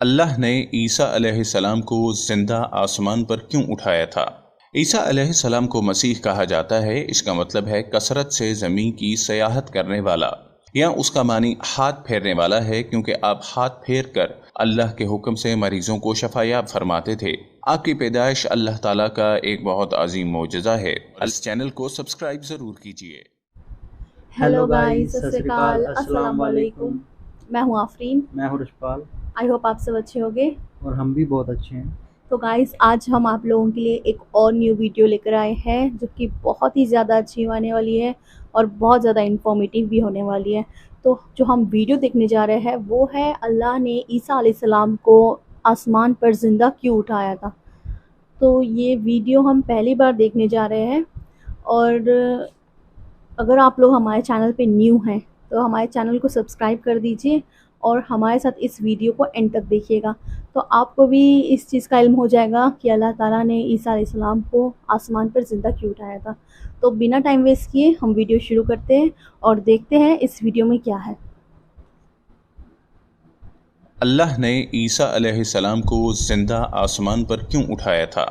اللہ نے عیسیٰ علیہ السلام کو زندہ آسمان پر کیوں اٹھایا تھا؟ عیسیٰ علیہ السلام کو مسیح کہا جاتا ہے۔ اس کا مطلب ہے کثرت سے زمین کی سیاحت کرنے والا، یا اس کا معنی ہاتھ پھیرنے والا ہے، کیونکہ آپ ہاتھ پھیر کر اللہ کے حکم سے مریضوں کو شفا یاب فرماتے تھے۔ آپ کی پیدائش اللہ تعالیٰ کا ایک بہت عظیم معجزہ ہے۔ اس چینل کو سبسکرائب ضرور کیجیے۔ ہیلو گائز، ست سری اکال، السلام علیکم۔ میں ہوں آفرین، میں ہوں رشپال۔ آئی ہوپ آپ سب اچھے ہوگے اور ہم بھی بہت اچھے ہیں۔ تو گائز، آج ہم آپ لوگوں کے لیے ایک اور نیو ویڈیو لے کر آئے ہیں جو کہ بہت ہی زیادہ اچھی ہونے والی ہے اور بہت زیادہ انفارمیٹیو بھی ہونے والی ہے۔ تو جو ہم ویڈیو دیکھنے جا رہے ہیں وہ ہے اللہ نے عیسیٰ علیہ السلام کو آسمان پر زندہ کیوں اٹھایا تھا۔ تو یہ ویڈیو ہم پہلی بار دیکھنے جا رہے ہیں، اور اگر آپ لوگ ہمارے چینل پہ نیو ہیں تو ہمارے چینل کو سبسکرائب کر دیجئے اور ہمارے ساتھ اس ویڈیو کو اینڈ تک دیکھیے گا، تو آپ کو بھی اس چیز کا علم ہو جائے گا کہ اللہ تعالیٰ نے عیسیٰ علیہ السلام کو آسمان پر زندہ کیوں اٹھایا تھا۔ تو بنا ٹائم ویسٹ کیے ہم ویڈیو شروع کرتے ہیں اور دیکھتے ہیں اس ویڈیو میں کیا ہے۔ اللہ نے عیسیٰ علیہ السلام کو زندہ آسمان پر کیوں اٹھایا تھا؟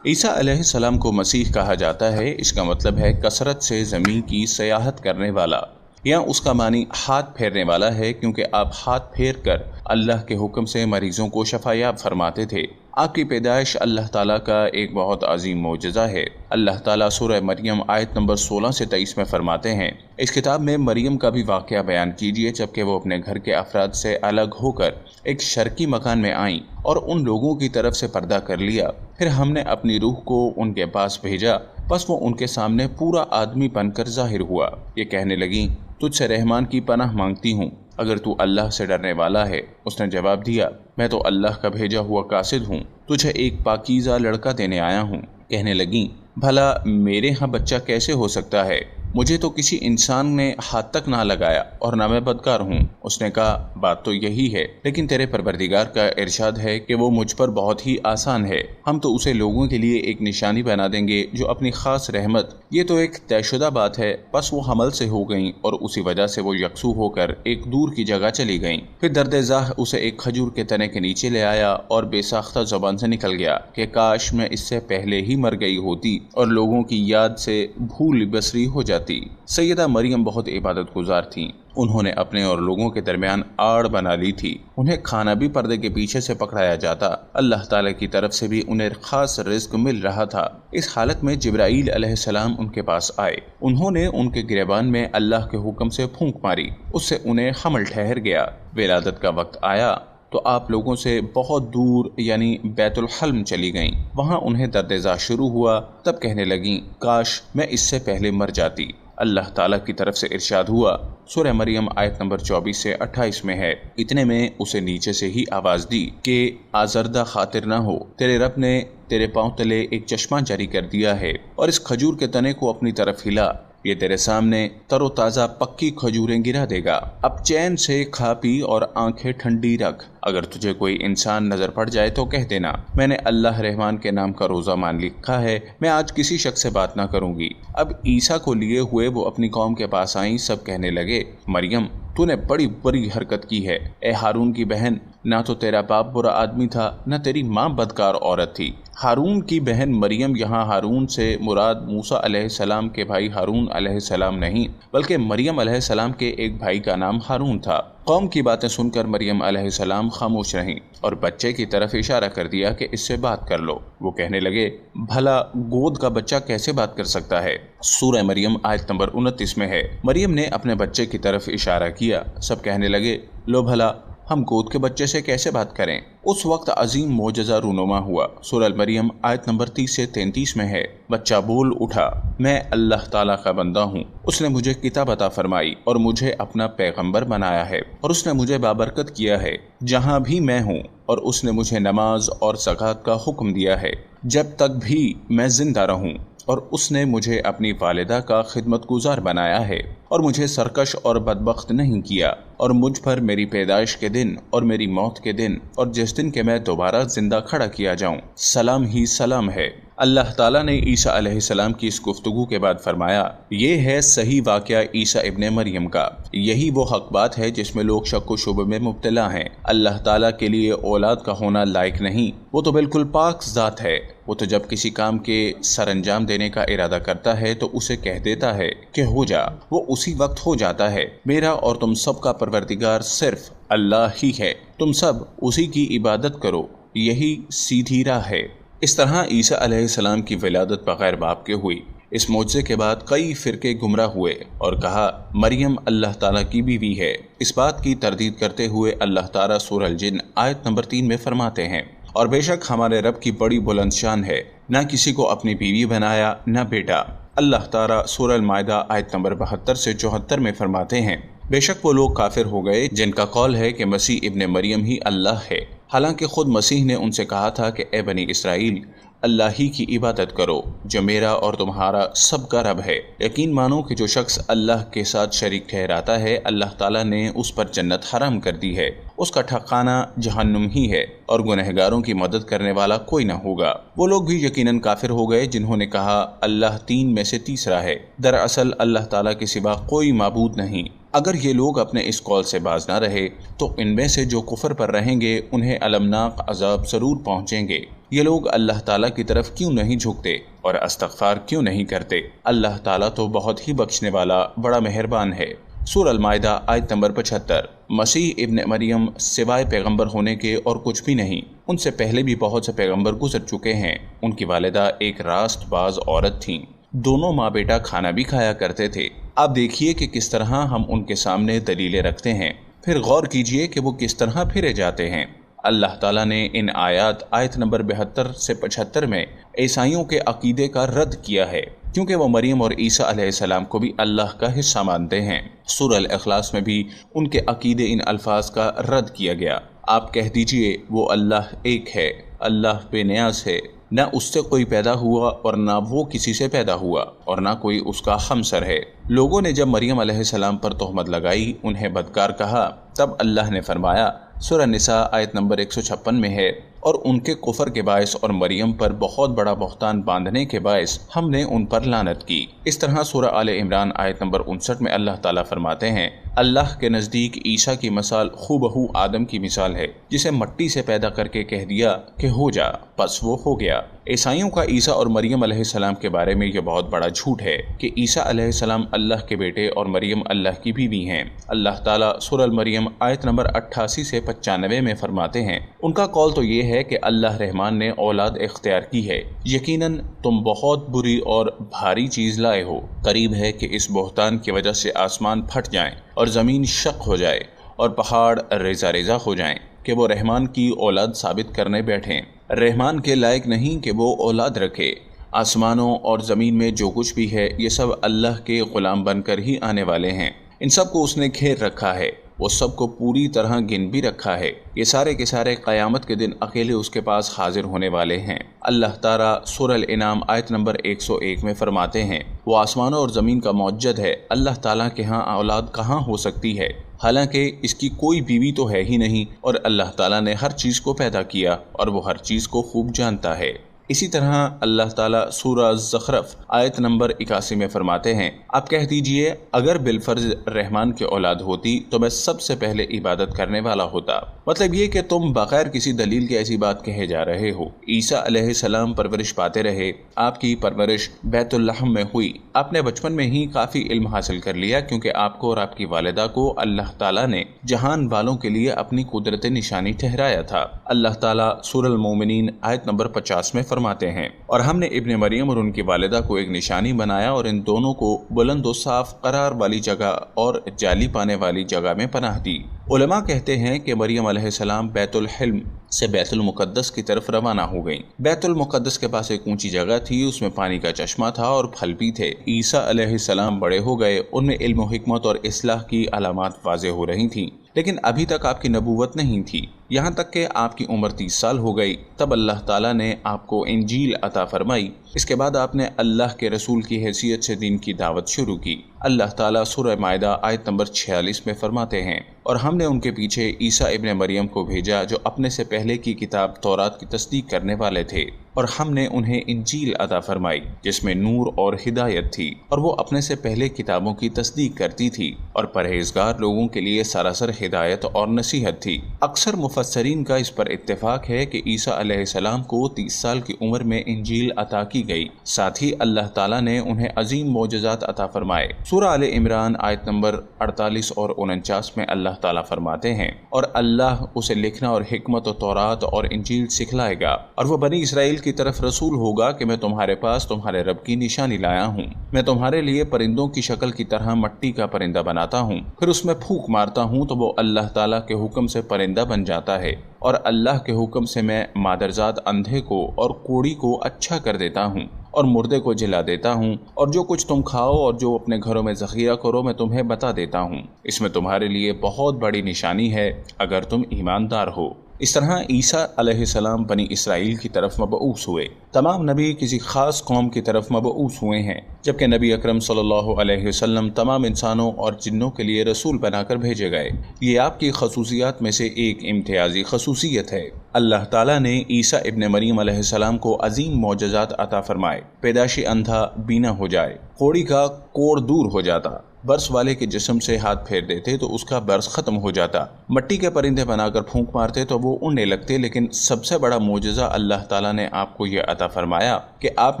عیسیٰ علیہ السلام کو مسیح کہا جاتا ہے۔ اس کا مطلب ہے کثرت سے زمین کی سیاحت کرنے والا، یا اس کا معنی ہاتھ پھیرنے والا ہے، کیونکہ آپ ہاتھ پھیر کر اللہ کے حکم سے مریضوں کو شفا یاب فرماتے تھے۔ آپ کی پیدائش اللہ تعالیٰ کا ایک بہت عظیم معجزہ ہے۔ اللہ تعالیٰ سورہ مریم آیت نمبر 16 سے 23 میں فرماتے ہیں، اس کتاب میں مریم کا بھی واقعہ بیان کیجیے جبکہ وہ اپنے گھر کے افراد سے الگ ہو کر ایک شرقی مکان میں آئیں اور ان لوگوں کی طرف سے پردہ کر لیا۔ پھر ہم نے اپنی روح کو ان کے پاس بھیجا، بس وہ ان کے سامنے پورا آدمی بن کر ظاہر ہوا۔ یہ کہنے لگیں، تجھ سے رحمان کی پناہ مانگتی ہوں، اگر تو اللہ سے ڈرنے والا ہے۔ اس نے جواب دیا، میں تو اللہ کا بھیجا ہوا قاصد ہوں، تجھے ایک پاکیزہ لڑکا دینے آیا ہوں۔ کہنے لگیں، بھلا میرے ہاں بچہ کیسے ہو سکتا ہے؟ مجھے تو کسی انسان نے ہاتھ تک نہ لگایا اور نہ میں بدکار ہوں۔ اس نے کہا، بات تو یہی ہے، لیکن تیرے پروردگار کا ارشاد ہے کہ وہ مجھ پر بہت ہی آسان ہے، ہم تو اسے لوگوں کے لیے ایک نشانی بنا دیں گے جو اپنی خاص رحمت۔ یہ تو ایک طے شدہ بات ہے، بس وہ حمل سے ہو گئیں اور اسی وجہ سے وہ یکسو ہو کر ایک دور کی جگہ چلی گئیں۔ پھر درد ذاہ اسے ایک کھجور کے تنے کے نیچے لے آیا اور بے ساختہ زبان سے نکل گیا کہ کاش میں اس سے پہلے ہی مر گئی ہوتی اور لوگوں کی یاد سے بھول بسری ہو جاتی۔ سیدہ مریم بہت عبادت گزار تھیں۔ انہوں نے اپنے اور لوگوں کے درمیان آڑ بنا لی تھی۔ انہیں کھانا بھی پردے کے پیچھے سے پکڑایا جاتا۔ اللہ تعالیٰ کی طرف سے بھی انہیں خاص رزق مل رہا تھا۔ اس حالت میں جبرائیل علیہ السلام ان کے پاس آئے۔ انہوں نے ان کے گریبان میں اللہ کے حکم سے پھونک ماری، اس سے انہیں حمل ٹھہر گیا۔ ولادت کا وقت آیا تو آپ لوگوں سے بہت دور یعنی بیت الحلم چلی گئیں۔ وہاں انہیں درد ذاہ شروع ہوا، تب کہنے لگیں، کاش میں اس سے پہلے مر جاتی۔ اللہ تعالیٰ کی طرف سے ارشاد ہوا، سورہ مریم آیت نمبر 24 سے 28 میں ہے، اتنے میں اسے نیچے سے ہی آواز دی کہ آزردہ خاطر نہ ہو، تیرے رب نے تیرے پاؤں تلے ایک چشمہ جاری کر دیا ہے، اور اس کھجور کے تنے کو اپنی طرف ہلا، یہ تیرے سامنے تر و تازہ پکی کھجوریں گرا دے گا۔ اب چین سے کھا پی اور آنکھیں ٹھنڈی رکھ۔ اگر تجھے کوئی انسان نظر پڑ جائے تو کہہ دینا، میں نے اللہ رحمان کے نام کا روزہ مان لکھا ہے، میں آج کسی شخص سے بات نہ کروں گی۔ اب عیسیٰ کو لیے ہوئے وہ اپنی قوم کے پاس آئیں۔ سب کہنے لگے، مریم تو نے بڑی بری حرکت کی ہے۔ اے ہارون کی بہن، نہ تو تیرا باپ برا آدمی تھا، نہ تیری ماں بدکار عورت تھی۔ ہارون کی بہن مریم، یہاں ہارون سے مراد موسیٰ علیہ السلام کے بھائی ہارون علیہ السلام نہیں، بلکہ مریم علیہ السلام کے ایک بھائی کا نام ہارون تھا۔ قوم کی باتیں سن کر مریم علیہ السلام خاموش رہیں اور بچے کی طرف اشارہ کر دیا کہ اس سے بات کر لو۔ وہ کہنے لگے، بھلا گود کا بچہ کیسے بات کر سکتا ہے؟ سورہ مریم آیت نمبر 29 میں ہے۔ مریم نے اپنے بچے کی طرف اشارہ کیا۔ سب کہنے لگے، لو بھلا ہم گود کے بچے سے کیسے بات کریں؟ اس وقت عظیم معجزہ رونما ہوا۔ سورہ مریم آیت نمبر 30 سے 33 میں ہے، بچہ بول اٹھا، میں اللہ تعالیٰ کا بندہ ہوں، اس نے مجھے کتاب عطا فرمائی اور مجھے اپنا پیغمبر بنایا ہے، اور اس نے مجھے بابرکت کیا ہے جہاں بھی میں ہوں، اور اس نے مجھے نماز اور زکوٰۃ کا حکم دیا ہے جب تک بھی میں زندہ رہوں، اور اس نے مجھے اپنی والدہ کا خدمت گزار بنایا ہے اور مجھے سرکش اور بدبخت نہیں کیا، اور مجھ پر میری پیدائش کے دن اور میری موت کے دن اور جس دن کے میں دوبارہ زندہ کھڑا کیا جاؤں سلام ہی سلام ہے۔ اللہ تعالیٰ نے عیسیٰ علیہ السلام کی اس گفتگو کے بعد فرمایا، یہ ہے صحیح واقعہ عیسیٰ ابن مریم کا، یہی وہ حق بات ہے جس میں لوگ شک و شبہ میں مبتلا ہیں۔ اللہ تعالیٰ کے لیے اولاد کا ہونا لائق نہیں، وہ تو بالکل پاک ذات ہے۔ وہ تو جب کسی کام کے سر انجام دینے کا ارادہ کرتا ہے تو اسے کہہ دیتا ہے کہ ہو جا، وہ اسی وقت ہو جاتا ہے۔ میرا اور تم سب کا پروردگار صرف اللہ ہی ہے، تم سب اسی کی عبادت کرو، یہی سیدھی راہ ہے۔ اس طرح عیسیٰ علیہ السلام کی ولادت بغیر باپ کے ہوئی۔ اس معجزے کے بعد کئی فرقے گمراہ ہوئے اور کہا مریم اللہ تعالیٰ کی بیوی ہے۔ اس بات کی تردید کرتے ہوئے اللہ تعالیٰ سورہ الجن آیت نمبر 3 میں فرماتے ہیں، اور بے شک ہمارے رب کی بڑی بلند شان ہے، نہ کسی کو اپنی بیوی بنایا نہ بیٹا۔ اللہ تعالیٰ سورہ المائدہ آیت نمبر 72 سے 74 میں فرماتے ہیں، بے شک وہ لوگ کافر ہو گئے جن کا قول ہے کہ مسیح ابن مریم ہی اللہ ہے، حالانکہ خود مسیح نے ان سے کہا تھا کہ اے بنی اسرائیل، اللہ ہی کی عبادت کرو جو میرا اور تمہارا سب کا رب ہے۔ یقین مانو کہ جو شخص اللہ کے ساتھ شریک ٹھہراتا ہے، اللہ تعالیٰ نے اس پر جنت حرام کر دی ہے، اس کا ٹھکانہ جہنم ہی ہے، اور گنہگاروں کی مدد کرنے والا کوئی نہ ہوگا۔ وہ لوگ بھی یقیناً کافر ہو گئے جنہوں نے کہا اللہ 3 میں سے تیسرا ہے، دراصل اللہ تعالیٰ کے سوا کوئی معبود نہیں۔ اگر یہ لوگ اپنے اس قول سے باز نہ رہے تو ان میں سے جو کفر پر رہیں گے انہیں المناک عذاب ضرور پہنچیں گے۔ یہ لوگ اللہ تعالیٰ کی طرف کیوں نہیں جھکتے اور استغفار کیوں نہیں کرتے؟ اللہ تعالیٰ تو بہت ہی بخشنے والا بڑا مہربان ہے۔ سورہ المائدہ آیت نمبر 75۔ مسیح ابن مریم سوائے پیغمبر ہونے کے اور کچھ بھی نہیں، ان سے پہلے بھی بہت سے پیغمبر گزر چکے ہیں۔ ان کی والدہ ایک راست باز عورت تھیں، دونوں ماں بیٹا کھانا بھی کھایا کرتے تھے۔ آپ دیکھیے کہ کس طرح ہم ان کے سامنے دلیلیں رکھتے ہیں، پھر غور کیجئے کہ وہ کس طرح پھرے جاتے ہیں۔ اللہ تعالیٰ نے ان آیت نمبر 72 سے 75 میں عیسائیوں کے عقیدے کا رد کیا ہے، کیونکہ وہ مریم اور عیسیٰ علیہ السلام کو بھی اللہ کا حصہ مانتے ہیں۔ سورہ الاخلاص میں بھی ان کے عقیدے ان الفاظ کا رد کیا گیا۔ آپ کہہ دیجئے وہ اللہ ایک ہے، اللہ بے نیاز ہے، نہ اس سے کوئی پیدا ہوا اور نہ وہ کسی سے پیدا ہوا، اور نہ کوئی اس کا ہمسر ہے۔ لوگوں نے جب مریم علیہ السلام پر تہمت لگائی، انہیں بدکار کہا، تب اللہ نے فرمایا، سورہ نساء آیت نمبر 156 میں ہے، اور ان کے کفر کے باعث اور مریم پر بہت بڑا بہتان باندھنے کے باعث ہم نے ان پر لعنت کی۔ اس طرح سورہ آل عمران آیت نمبر 59 میں اللہ تعالیٰ فرماتے ہیں، اللہ کے نزدیک عیسیٰ کی مثال خوبہو آدم کی مثال ہے، جسے مٹی سے پیدا کر کے کہہ دیا کہ ہو جا، پس وہ ہو گیا۔ عیسائیوں کا عیسیٰ اور مریم علیہ السلام کے بارے میں یہ بہت بڑا جھوٹ ہے کہ عیسیٰ علیہ السلام اللہ کے بیٹے اور مریم اللہ کی بیوی ہیں۔ اللہ تعالیٰ سورہ المریم آیت نمبر 88 سے 95 میں فرماتے ہیں، ان کا قول تو یہ ہے کہ اللہ رحمان نے اولاد اختیار کی ہے، یقیناً تم بہت بری اور بھاری چیز لائے ہو، قریب ہے کہ اس بہتان کی وجہ سے آسمان پھٹ جائیں اور زمین شق ہو جائے اور پہاڑ ریزہ ریزہ ہو جائیں کہ وہ رحمان کی اولاد ثابت کرنے بیٹھیں۔ رحمان کے لائق نہیں کہ وہ اولاد رکھے۔ آسمانوں اور زمین میں جو کچھ بھی ہے یہ سب اللہ کے غلام بن کر ہی آنے والے ہیں، ان سب کو اس نے گھیر رکھا ہے، وہ سب کو پوری طرح گن بھی رکھا ہے، یہ سارے کے سارے قیامت کے دن اکیلے اس کے پاس حاضر ہونے والے ہیں۔ اللہ تعالیٰ سورہ الانعام آیت نمبر 101 میں فرماتے ہیں، وہ آسمانوں اور زمین کا موجد ہے، اللہ تعالیٰ کے ہاں اولاد کہاں ہو سکتی ہے، حالانکہ اس کی کوئی بیوی تو ہے ہی نہیں، اور اللہ تعالیٰ نے ہر چیز کو پیدا کیا اور وہ ہر چیز کو خوب جانتا ہے۔ اسی طرح اللہ تعالیٰ سورہ زخرف آیت نمبر 81 میں فرماتے ہیں، آپ کہہ دیجئے اگر بالفرض رحمان کی اولاد ہوتی تو میں سب سے پہلے عبادت کرنے والا ہوتا۔ مطلب یہ کہ تم بغیر کسی دلیل کے ایسی بات کہے جا رہے ہو۔ عیسیٰ علیہ السلام پرورش پاتے رہے، آپ کی پرورش بیت اللحم میں ہوئی، آپ نے بچپن میں ہی کافی علم حاصل کر لیا، کیونکہ آپ کو اور آپ کی والدہ کو اللہ تعالیٰ نے جہان والوں کے لیے اپنی قدرت نشانی ٹھہرایا تھا۔ اللہ تعالیٰ سورہ المومنین آیت نمبر 50 میں فرماتے ہیں، اور ہم نے ابن مریم اور ان کی والدہ کو ایک نشانی بنایا اور ان دونوں کو بلند و صاف قرار والی جگہ اور جالی پانے والی جگہ میں پناہ دی۔ علماء کہتے ہیں کہ مریم علیہ السلام بیت الحلم سے بیت المقدس کی طرف روانہ ہو گئیں۔ بیت المقدس کے پاس ایک اونچی جگہ تھی، اس میں پانی کا چشمہ تھا اور پھل بھی تھے۔ عیسیٰ علیہ السلام بڑے ہو گئے، ان میں علم و حکمت اور اصلاح کی علامات واضح ہو رہی تھیں، لیکن ابھی تک آپ کی نبوت نہیں تھی، یہاں تک کہ آپ کی عمر 30 سال ہو گئی، تب اللہ تعالیٰ نے آپ کو انجیل عطا فرمائی۔ اس کے بعد آپ نے اللہ کے رسول کی حیثیت سے دین کی دعوت شروع کی۔ اللہ تعالیٰ سورہ مائدہ آیت نمبر 46 میں فرماتے ہیں، اور ہم نے ان کے پیچھے عیسیٰ ابن مریم کو بھیجا جو اپنے سے پہلے کی کتاب تورات کی تصدیق کرنے والے تھے۔ اور ہم نے انہیں انجیل عطا فرمائی جس میں نور اور ہدایت تھی، اور وہ اپنے سے پہلے کتابوں کی تصدیق کرتی تھی اور پرہیزگار لوگوں کے لیے سراسر ہدایت اور نصیحت تھی۔ اکثر مفسرین کا اس پر اتفاق ہے کہ عیسیٰ علیہ السلام کو 30 سال کی عمر میں انجیل عطا کی گئی، ساتھ ہی اللہ تعالیٰ نے انہیں عظیم معجزات عطا فرمائے۔ سورہ آل عمران آیت نمبر 48 اور 49 میں اللہ تعالیٰ فرماتے ہیں، اور اللہ اسے لکھنا اور حکمت و تورات اور انجیل سکھلائے گا، اور وہ بنی اسرائیل کی طرف رسول ہوگا کہ میں تمہارے پاس تمہارے رب کی نشانی لایا ہوں۔ میں تمہارے لیے پرندوں کی شکل کی طرح مٹی کا پرندہ بناتا ہوں، پھر اس میں پھونک مارتا ہوں تو وہ اللہ تعالیٰ کے حکم سے پرندہ بن جاتا ہے، اور اللہ کے حکم سے میں مادرزاد اندھے کو اور کوڑی کو اچھا کر دیتا ہوں اور مردے کو جلا دیتا ہوں، اور جو کچھ تم کھاؤ اور جو اپنے گھروں میں ذخیرہ کرو میں تمہیں بتا دیتا ہوں۔ اس میں تمہارے لیے بہت بڑی نشانی ہے اگر تم ایماندار ہو۔ اس طرح عیسیٰ علیہ السلام بنی اسرائیل کی طرف مبعوث ہوئے۔ تمام نبی کسی خاص قوم کی طرف مبعوث ہوئے ہیں، جبکہ نبی اکرم صلی اللہ علیہ وسلم تمام انسانوں اور جنوں کے لیے رسول بنا کر بھیجے گئے۔ یہ آپ کی خصوصیات میں سے ایک امتیازی خصوصیت ہے۔ اللہ تعالیٰ نے عیسیٰ ابن مریم علیہ السلام کو عظیم معجزات عطا فرمائے۔ پیدائشی اندھا بینا ہو جائے، کوڑی کا کوڑ دور ہو جاتا، برس والے کے جسم سے ہاتھ پھیر دیتے تو اس کا برس ختم ہو جاتا، مٹی کے پرندے بنا کر پھونک مارتے تو وہ اڑنے لگتے۔ لیکن سب سے بڑا معجزہ اللہ تعالیٰ نے آپ کو یہ عطا فرمایا کہ آپ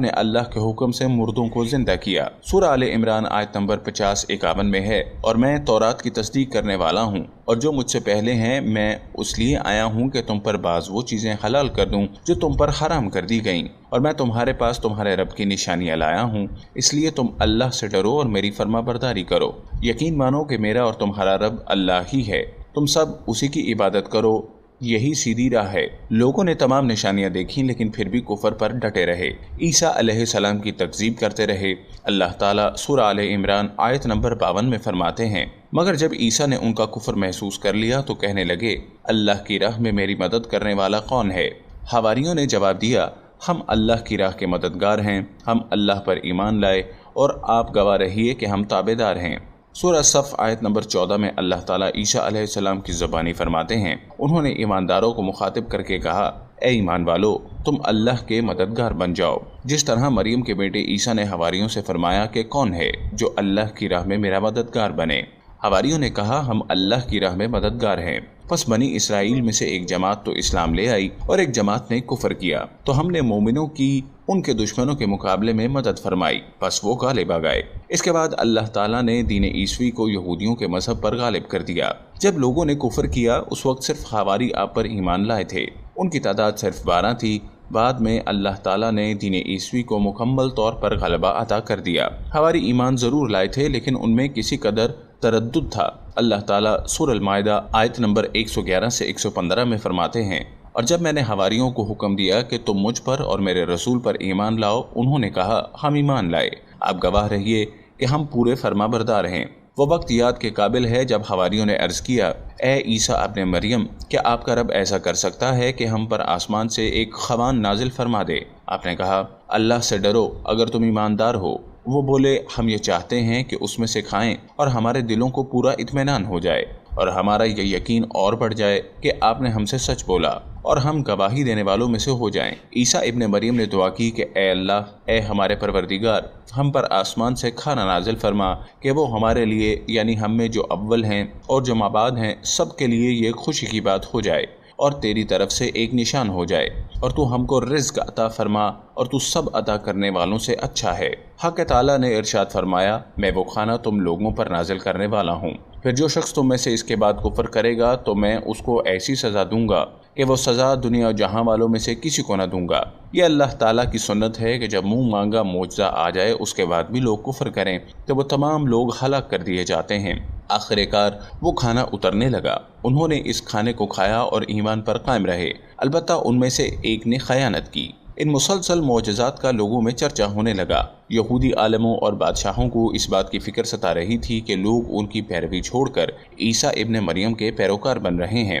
نے اللہ کے حکم سے مردوں کو زندہ کیا۔ سورہ آل عمران آیت نمبر 50-51 میں ہے، اور میں تورات کی تصدیق کرنے والا ہوں، اور جو مجھ سے پہلے ہیں میں اس لیے آیا ہوں کہ تم پر بعض وہ چیزیں حلال کر دوں جو تم پر حرام کر دی گئیں، اور میں تمہارے پاس تمہارے رب کی نشانیاں لایا ہوں، اس لیے تم اللہ سے ڈرو اور میری فرما برداری کرو۔ یقین مانو کہ میرا اور تمہارا رب اللہ ہی ہے، تم سب اسی کی عبادت کرو، یہی سیدھی راہ ہے۔ لوگوں نے تمام نشانیاں دیکھیں لیکن پھر بھی کفر پر ڈٹے رہے، عیسیٰ علیہ السلام کی تکذیب کرتے رہے۔ اللہ تعالیٰ سورہ آل عمران آیت نمبر 52 میں فرماتے ہیں، مگر جب عیسیٰ نے ان کا کفر محسوس کر لیا تو کہنے لگے، اللہ کی راہ میں میری مدد کرنے والا کون ہے؟ حواریوں نے جواب دیا، ہم اللہ کی راہ کے مددگار ہیں، ہم اللہ پر ایمان لائے اور آپ گواہ رہیے کہ ہم تابعدار ہیں۔ سورہ صف آیت نمبر 14 میں اللہ تعالیٰ عیسیٰ علیہ السلام کی زبانی فرماتے ہیں، انہوں نے ایمانداروں کو مخاطب کر کے کہا، اے ایمان والو، تم اللہ کے مددگار بن جاؤ، جس طرح مریم کے بیٹے عیسیٰ نے حواریوں سے فرمایا کہ کون ہے جو اللہ کی راہ میں میرا مددگار بنے؟ حواریوں نے کہا، ہم اللہ کی راہ میں مددگار ہیں۔ پس بنی اسرائیل میں سے ایک جماعت تو اسلام لے آئی اور ایک جماعت نے کفر کیا، تو ہم نے مومنوں کی ان کے دشمنوں کے مقابلے میں مدد فرمائی، پس وہ غالب آ گئے۔ اس کے بعد اللہ تعالیٰ نے دین عیسوی کو یہودیوں کے مذہب پر غالب کر دیا۔ جب لوگوں نے کفر کیا اس وقت صرف حواری آپ پر ایمان لائے تھے، ان کی تعداد صرف 12 تھی۔ بعد میں اللہ تعالیٰ نے دین عیسوی کو مکمل طور پر غلبہ عطا کر دیا۔ حواری ایمان ضرور لائے تھے لیکن ان میں کسی قدر تردد تھا۔ اللہ تعالیٰ سورہ المائدہ آیت نمبر 111 سے 115 میں فرماتے ہیں، اور جب میں نے حواریوں کو حکم دیا کہ تم مجھ پر اور میرے رسول پر ایمان لاؤ، انہوں نے کہا، ہم ایمان لائے، آپ گواہ رہیے کہ ہم پورے فرما بردار ہیں۔ وہ وقت یاد کے قابل ہے جب حواریوں نے عرض کیا، اے عیسیٰ ابن مریم، کیا آپ کا رب ایسا کر سکتا ہے کہ ہم پر آسمان سے ایک خوان نازل فرما دے؟ آپ نے کہا، اللہ سے ڈرو اگر تم ایماندار ہو۔ وہ بولے، ہم یہ چاہتے ہیں کہ اس میں سے کھائیں اور ہمارے دلوں کو پورا اطمینان ہو جائے اور ہمارا یہ یقین اور بڑھ جائے کہ آپ نے ہم سے سچ بولا اور ہم گواہی دینے والوں میں سے ہو جائیں۔ عیسیٰ ابن مریم نے دعا کی کہ اے اللہ، اے ہمارے پروردگار، ہم پر آسمان سے کھانا نازل فرما کہ وہ ہمارے لیے یعنی ہم میں جو اول ہیں اور جو مابعد ہیں سب کے لیے یہ خوشی کی بات ہو جائے اور تیری طرف سے ایک نشان ہو جائے، اور تو ہم کو رزق عطا فرما اور تو سب عطا کرنے والوں سے اچھا ہے۔ حق تعالیٰ نے ارشاد فرمایا، میں وہ کھانا تم لوگوں پر نازل کرنے والا ہوں، پھر جو شخص تم میں سے اس کے بعد کفر کرے گا تو میں اس کو ایسی سزا دوں گا کہ وہ سزا دنیا و جہاں والوں میں سے کسی کو نہ دوں گا۔ یہ اللہ تعالیٰ کی سنت ہے کہ جب منہ مانگا معجزہ آ جائے اس کے بعد بھی لوگ کفر کریں تو وہ تمام لوگ ہلاک کر دیے جاتے ہیں۔ آخر کار وہ کھانا اترنے لگا، انہوں نے اس کھانے کو کھایا اور ایمان پر قائم رہے، البتہ ان میں سے ایک نے خیانت کی۔ ان مسلسل معجزات کا لوگوں میں چرچا ہونے لگا۔ یہودی عالموں اور بادشاہوں کو اس بات کی فکر ستا رہی تھی کہ لوگ ان کی پیروی چھوڑ کر عیسیٰ ابن مریم کے پیروکار بن رہے ہیں۔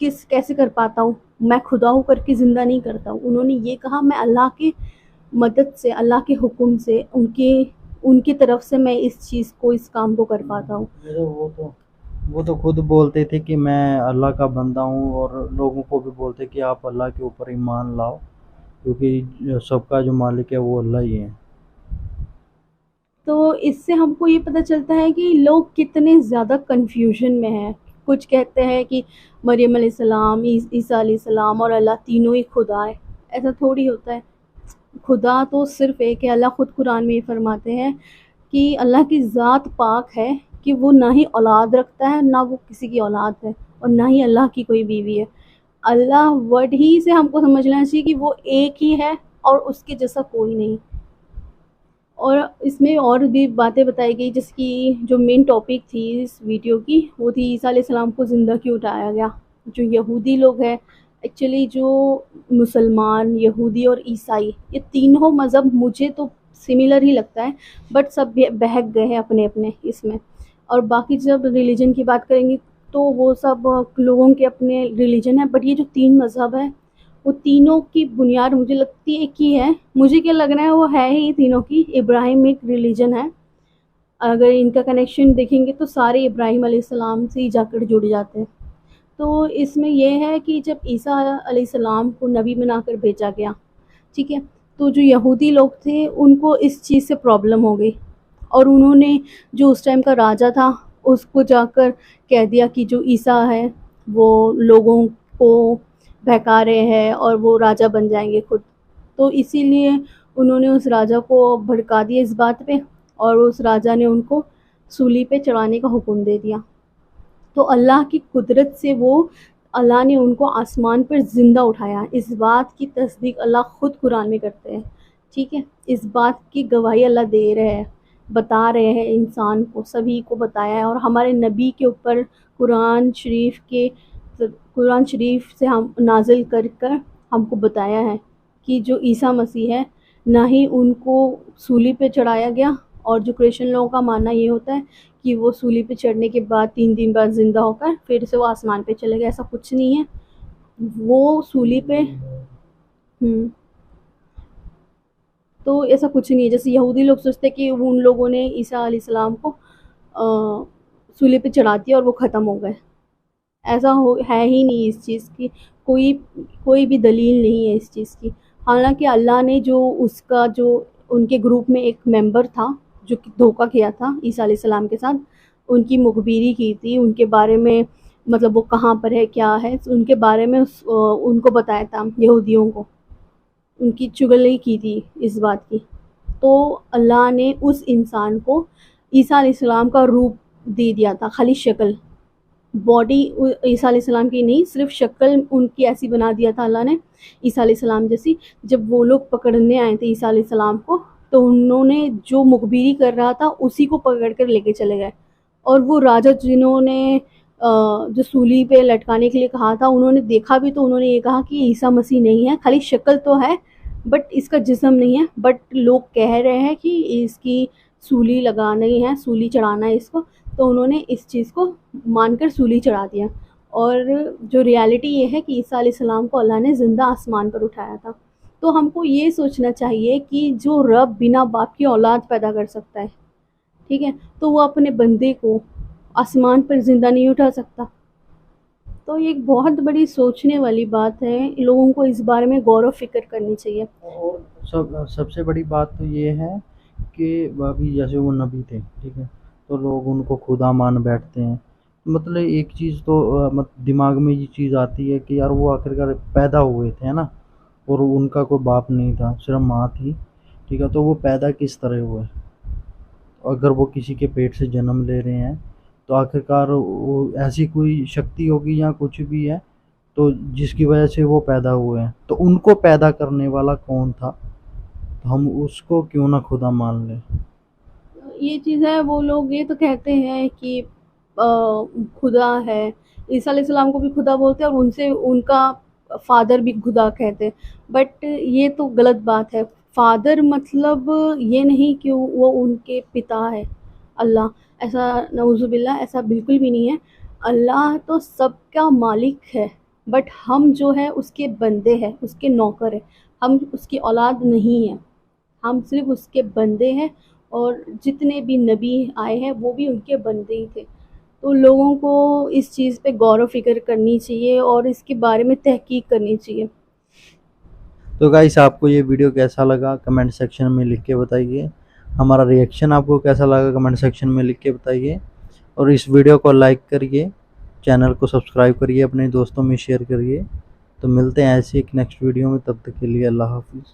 کیسے کر پاتا ہوں، میں خدا ہو کر کے زندہ نہیں کرتا ہوں. انہوں نے یہ کہا میں اللہ کے مدد سے، اللہ کے حکم سے، ان کی طرف سے میں اس چیز کو، اس کام کو کر پاتا ہوں. وہ تو خود بولتے تھے کہ میں اللہ کا بندہ ہوں، اور لوگوں کو بھی بولتے کہ آپ اللہ کے اوپر ایمان لاؤ، کیونکہ سب کا جو مالک ہے وہ اللہ ہی ہے. تو اس سے ہم کو یہ پتہ چلتا ہے کہ لوگ کتنے زیادہ کنفیوژن میں ہیں. کچھ کہتے ہیں کہ مریم علیہ السلام، عیسیٰ علیہ السلام اور اللہ تینوں ہی خدا ہے. ایسا تھوڑی ہوتا ہے. خدا تو صرف ایک ہے. اللہ خود قرآن میں یہ فرماتے ہیں کہ اللہ کی ذات پاک ہے کہ وہ نہ ہی اولاد رکھتا ہے، نہ وہ کسی کی اولاد ہے، اور نہ ہی اللہ کی کوئی بیوی ہے. اللہ ورڈ ہی سے ہم کو سمجھ لینا چاہیے کہ وہ ایک ہی ہے اور اس کے جیسا کوئی نہیں. اور اس میں اور بھی باتیں بتائی گئی، جس کی جو مین ٹاپک تھی اس ویڈیو کی وہ تھی عیسیٰ علیہ السلام کو زندہ کیوں اٹھایا گیا. جو یہودی لوگ ہیں، ایکچولی جو مسلمان، یہودی اور عیسائی، یہ تینوں مذہب مجھے تو سملر ہی لگتا ہے، بٹ سب بہک گئے ہیں اپنے اپنے اس میں. اور باقی جب ریلیجن کی بات کریں گے تو وہ سب لوگوں کے اپنے ریلیجن ہیں، بٹ یہ جو تین مذہب ہیں وہ تینوں کی بنیاد مجھے لگتی ہے ایک ہی ہے. مجھے کیا لگ رہا ہے وہ ہے ہی تینوں کی ابراہیمک ریلیجن ہے. اگر ان کا کنیکشن دیکھیں گے تو سارے ابراہیم علیہ السلام سے ہی جا کر جڑ جاتے ہیں. تو اس میں یہ ہے کہ جب عیسیٰ علیہ السلام کو نبی بنا کر بھیجا گیا، ٹھیک ہے، تو جو یہودی لوگ تھے ان کو اس چیز سے پرابلم ہو گئی، اور انہوں نے جو اس ٹائم کا راجا تھا اس کو جا کر کہہ دیا کہ جو عیسیٰ ہے وہ لوگوں کو بہکا رہے ہیں اور وہ راجا بن جائیں گے خود. تو اسی لیے انہوں نے اس راجا کو بھڑکا دیا اس بات پہ، اور اس راجا نے ان کو سولی پہ چڑھانے کا حکم دے دیا. تو اللہ کی قدرت سے اللہ نے ان کو آسمان پر زندہ اٹھایا. اس بات کی تصدیق اللہ خود قرآن میں کرتے ہیں، ٹھیک ہے. اس بات کی گواہی اللہ دے رہے ہیں، بتا رہے ہیں انسان کو، سبھی کو بتایا ہے. اور ہمارے نبی کے اوپر قرآن شریف سے ہم نازل کر ہم کو بتایا ہے کہ جو عیسیٰ مسیح ہے نہ ہی ان کو سولی پہ چڑھایا گیا. اور جو کرسچن لوگوں کا ماننا یہ ہوتا ہے کہ وہ سولی پہ چڑھنے کے بعد 3 دن بعد زندہ ہو کر پھر سے وہ آسمان پہ چلے گئے. ایسا کچھ نہیں ہے. وہ سولی پہ تو ایسا کچھ نہیں ہے. جیسے یہودی لوگ سوچتے کہ ان لوگوں نے عیسیٰ علیہ السلام کو سولی پہ چڑھا دیا اور وہ ختم ہو گئے. ایسا ہے ہی نہیں. اس چیز کی کوئی بھی دلیل نہیں ہے اس چیز کی. حالانکہ اللہ نے جو ان کے گروپ میں ایک ممبر تھا جو کہ دھوکہ کیا تھا عیسیٰ علیہ السلام کے ساتھ، ان کی مخبری کی تھی، ان کے بارے میں مطلب وہ کہاں پر ہے، کیا ہے، ان کے بارے میں ان کو بتایا تھا، یہودیوں کو ان کی چغلی کی تھی اس بات کی. تو اللہ نے اس انسان کو عیسیٰ علیہ السلام کا روپ دے دیا تھا، خالی شکل، باڈی عیسیٰ علیہ السلام کی نہیں، صرف شکل ان کی ایسی بنا دیا تھا اللہ نے عیسیٰ علیہ السلام جیسی. جب وہ لوگ پکڑنے آئے تھے عیسیٰ علیہ السلام کو تو انہوں نے جو مخبری کر رہا تھا اسی کو پکڑ کر لے کے چلے گئے. اور وہ راجا جنہوں نے جو سولی پہ لٹکانے کے لیے کہا تھا، انہوں نے دیکھا بھی تو انہوں نے یہ کہا کہ عیسیٰ مسیح نہیں ہے، خالی شکل تو ہے بٹ اس کا جسم نہیں ہے. بٹ لوگ کہہ رہے ہیں کہ اس کی سولی لگانی ہے، سولی چڑھانا ہے اس کو. تو انہوں نے اس چیز کو مان کر سولی چڑھا دیا. اور جو ریالٹی یہ ہے کہ عیسیٰ علیہ السلام کو اللہ نے زندہ آسمان پر اٹھایا تھا. تو ہم کو یہ سوچنا چاہیے کہ جو رب بنا باپ کی اولاد پیدا کر سکتا ہے، ٹھیک ہے، تو وہ اپنے بندے کو آسمان پر زندہ نہیں اٹھا سکتا. تو یہ ایک بہت بڑی سوچنے والی بات ہے. لوگوں کو اس بارے میں غور و فکر کرنی چاہیے. اور سب سے بڑی بات تو یہ ہے کہ ابھی جیسے وہ نبی تھے، ٹھیک ہے، تو لوگ ان کو خدا مان بیٹھتے ہیں. مطلب ایک چیز تو دماغ میں یہ چیز آتی ہے کہ یار وہ آخرکار پیدا ہوئے تھے نا، اور ان کا کوئی باپ نہیں تھا، صرف ماں تھی، ٹھیک ہے. تو وہ پیدا کس طرح ہوئے؟ اگر وہ کسی کے پیٹ سے جنم لے رہے ہیں تو آخرکار وہ ایسی کوئی شکتی ہوگی یا کچھ بھی ہے تو جس کی وجہ سے وہ پیدا ہوئے ہیں. تو ان کو پیدا کرنے والا کون تھا؟ تو ہم اس کو کیوں نہ خدا مان لیں. یہ چیز ہے، وہ لوگ یہ تو کہتے ہیں کہ خدا ہے، عیسیٰ علیہ السلام کو بھی خدا بولتے ہیں اور ان کا فادر بھی خدا کہتے ہیں. بٹ یہ تو غلط بات ہے. فادر مطلب یہ نہیں کہ وہ ان کے پتا ہے اللہ. ایسا نعوذ باللہ، ایسا بالکل بھی نہیں ہے. اللہ تو سب کا مالک ہے. بٹ ہم جو ہے اس کے بندے ہیں، اس کے نوکر ہیں، ہم اس کی اولاد نہیں ہیں، ہم صرف اس کے بندے ہیں، اور جتنے بھی نبی آئے ہیں وہ بھی ان کے بندے ہی تھے۔ تو لوگوں کو اس چیز پہ غور و فکر کرنی چاہیے اور اس کے بارے میں تحقیق کرنی چاہیے۔ تو گائس آپ کو یہ ویڈیو کیسا لگا کمنٹ سیکشن میں لکھ کے بتائیے، ہمارا ریئیکشن آپ کو کیسا لگا کمنٹ سیکشن میں لکھ کے بتائیے، اور اس ویڈیو کو لائک کریے، چینل کو سبسکرائب کریے، اپنے دوستوں میں شیئر کریے۔ تو ملتے ہیں ایسی ایک نیکسٹ ویڈیو میں، تب تک کے لیے اللہ حافظ۔